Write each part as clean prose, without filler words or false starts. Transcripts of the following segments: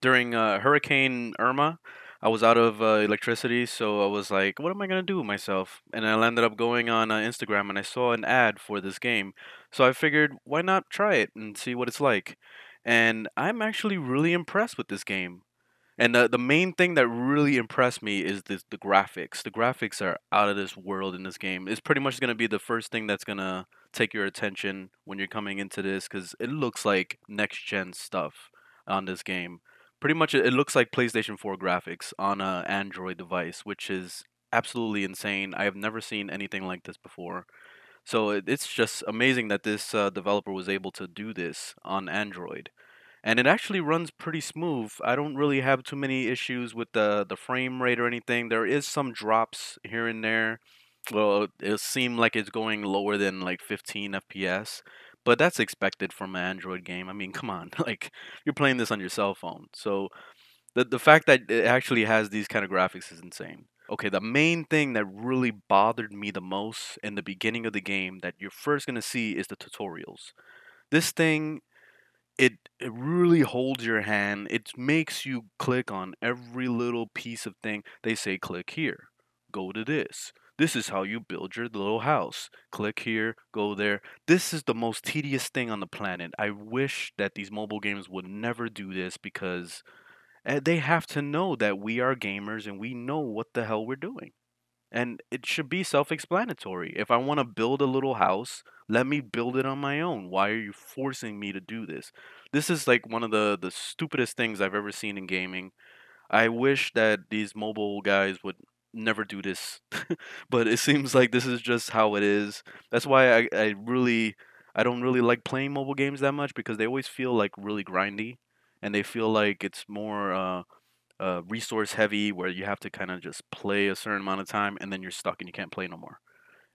During Hurricane Irma, I was out of electricity, so I was like, "What am I gonna do with myself?" And I ended up going on Instagram, and I saw an ad for this game. So I figured, why not try it and see what it's like? And I'm actually really impressed with this game. And the main thing that really impressed me is the graphics. The graphics are out of this world in this game. It's pretty much going to be the first thing that's going to take your attention when you're coming into this because it looks like next gen stuff on this game. Pretty much, it looks like PlayStation 4 graphics on a Android device, which is absolutely insane. I have never seen anything like this before. So it's just amazing that this developer was able to do this on Android, and it actually runs pretty smooth. I don't really have too many issues with the frame rate or anything. There is some drops here and there. Well, it seemed like it's going lower than like 15 FPS, but that's expected from an Android game. I mean, come on, like you're playing this on your cell phone. So the fact that it actually has these kind of graphics is insane. Okay, the main thing that really bothered me the most in the beginning of the game that you're first going to see is the tutorials. This thing, it really holds your hand. It makes you click on every little piece of thing. They say click here, go to this. This is how you build your little house. Click here, go there. This is the most tedious thing on the planet. I wish that these mobile games would never do this because they have to know that we are gamers and we know what the hell we're doing. And it should be self explanatory. If I want to build a little house, let me build it on my own. Why are you forcing me to do this? This is like one of the stupidest things I've ever seen in gaming. I wish that these mobile guys would never do this. But it seems like this is just how it is. That's why I don't really like playing mobile games that much because they always feel like really grindy and they feel like it's more resource heavy where you have to kind of just play a certain amount of time and then you're stuck and you can't play no more.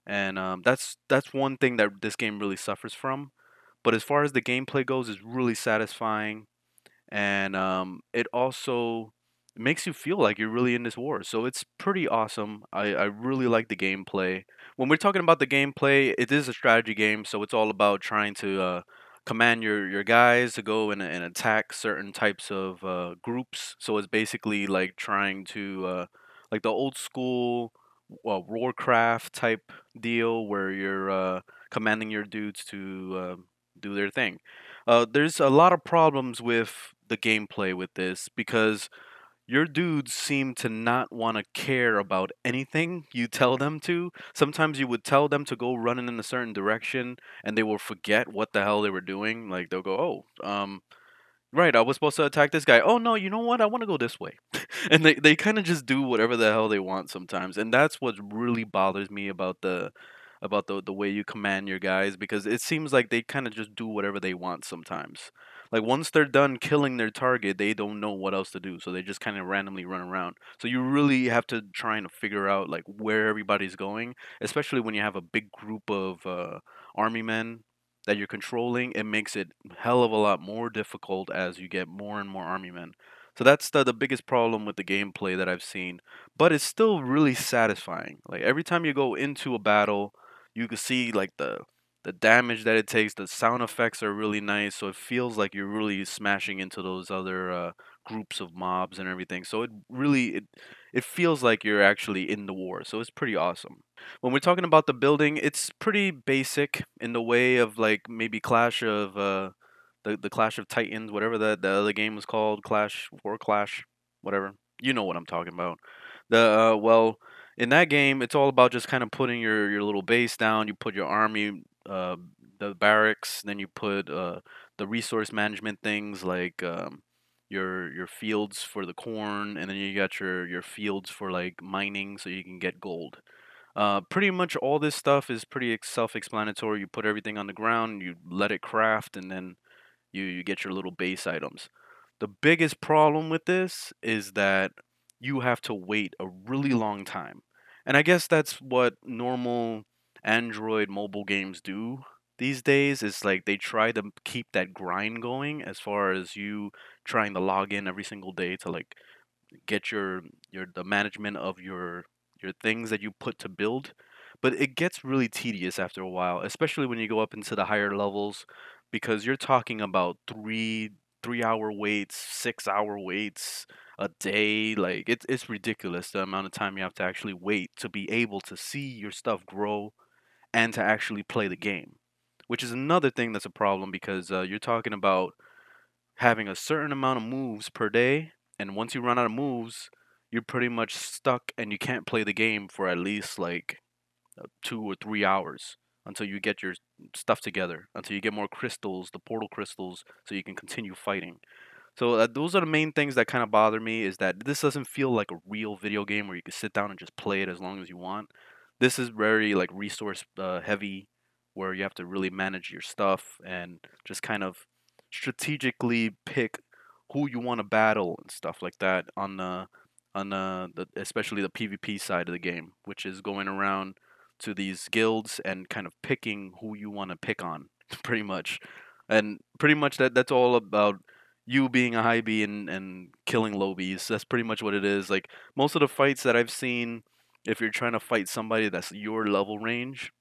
And that's one thing that this game really suffers from. But as far as the gameplay goes, it's really satisfying, and it also makes you feel like you're really in this war. So it's pretty awesome. I really like the gameplay. When we're talking about the gameplay, it is a strategy game, so it's all about trying to command your guys to go and attack certain types of groups. So it's basically like trying to like the old school Warcraft type deal where you're commanding your dudes to do their thing. There's a lot of problems with the gameplay with this because your dudes seem to not want to care about anything you tell them to. Sometimes you would tell them to go running in a certain direction and they will forget what the hell they were doing. Like they'll go, "Oh, right, I was supposed to attack this guy. Oh no, you know what? I want to go this way." And they kind of just do whatever the hell they want sometimes. And that's what really bothers me about the way you command your guys because it seems like they kind of just do whatever they want sometimes. Like once they're done killing their target, they don't know what else to do, so they just kind of randomly run around. So you really have to try and figure out like where everybody's going, especially when you have a big group of army men that you're controlling. It makes it hell of a lot more difficult as you get more and more army men. So that's the biggest problem with the gameplay that I've seen, but it's still really satisfying. Like every time you go into a battle, you can see like the damage that it takes. The sound effects are really nice, so it feels like you're really smashing into those other groups of mobs and everything. So it feels like you're actually in the war. So it's pretty awesome. When we're talking about the building, it's pretty basic in the way of like maybe Clash of the Clash of Titans, whatever the other game was called, Clash War Clash, whatever. You know what I'm talking about. The well, in that game, it's all about just kind of putting your little base down. You put your army, the barracks, then you put the resource management things like your fields for the corn, and then you got your fields for like mining, so you can get gold. Pretty much all this stuff is pretty self-explanatory. You put everything on the ground, you let it craft, and then you get your little base items. The biggest problem with this is that you have to wait a really long time. And I guess that's what normal Android mobile games do these days. Is like they try to keep that grind going as far as you trying to log in every single day to like get your the management of your things that you put to build. But it gets really tedious after a while, especially when you go up into the higher levels, because you're talking about 3 hour waits, 6 hour waits a day. Like it's ridiculous the amount of time you have to actually wait to be able to see your stuff grow and to actually play the game, which is another thing that's a problem because you're talking about having a certain amount of moves per day, and once you run out of moves, you're pretty much stuck and you can't play the game for at least like 2 or 3 hours until you get your stuff together, until you get more crystals, the portal crystals, so you can continue fighting. So those are the main things that kind of bother me is that this doesn't feel like a real video game where you can sit down and just play it as long as you want. This is very like resource heavy, where you have to really manage your stuff and just kind of strategically pick who you want to battle and stuff like that on the especially the PvP side of the game, which is going around to these guilds and kind of picking who you want to pick on, pretty much. And pretty much that's all about you being a high B and killing low Bs. That's pretty much what it is. Like most of the fights that I've seen, if you're trying to fight somebody that's your level range,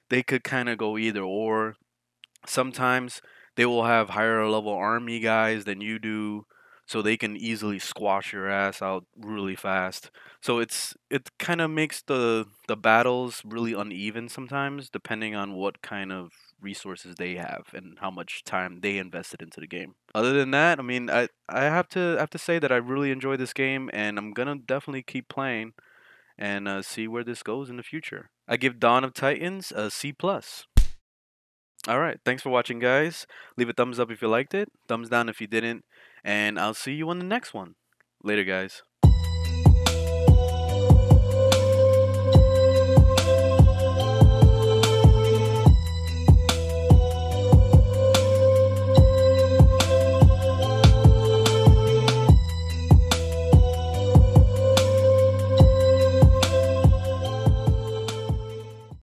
they could kind of go either or. Sometimes they will have higher level army guys than you do, so they can easily squash your ass out really fast. So it kind of makes the battles really uneven sometimes, depending on what kind of resources they have and how much time they invested into the game. Other than that, I mean, I have to say that I really enjoy this game, and I'm gonna definitely keep playing and see where this goes in the future. I give Dawn of Titans a C plus. All right. Thanks for watching, guys. Leave a thumbs up if you liked it, thumbs down if you didn't, and I'll see you on the next one. Later, guys.